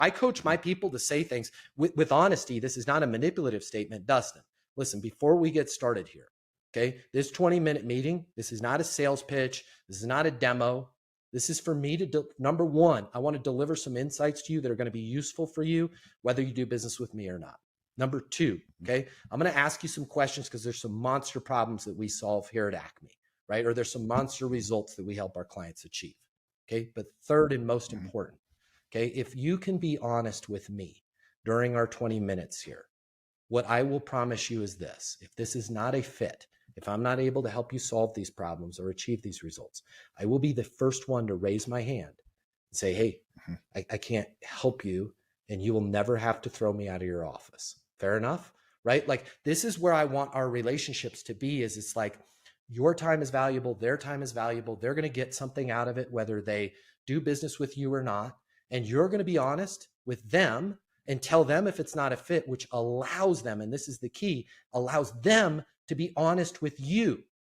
I coach my people to say things with honesty. This is not a manipulative statement. Dustin, listen, before we get started here, okay, this 20-minute meeting, this is not a sales pitch. This is not a demo. This is for me to, number one, I want to deliver some insights to you that are going to be useful for you, whether you do business with me or not. Number two, okay, I'm going to ask you some questions because there's some monster problems that we solve here at Acme, right? Or there's some monster results that we help our clients achieve, okay? But third and most important, okay, if you can be honest with me during our 20 minutes here, what I will promise you is this: if this is not a fit, if I'm not able to help you solve these problems or achieve these results, I will be the first one to raise my hand and say, hey, I can't help you, and you will never have to throw me out of your office. Fair enough, right? Like, this is where I want our relationships to be, is it's like your time is valuable, their time is valuable. They're going to get something out of it, whether they do business with you or not. And you're going to be honest with them and tell them if it's not a fit, which allows them, and this is the key, allows them to be honest with you.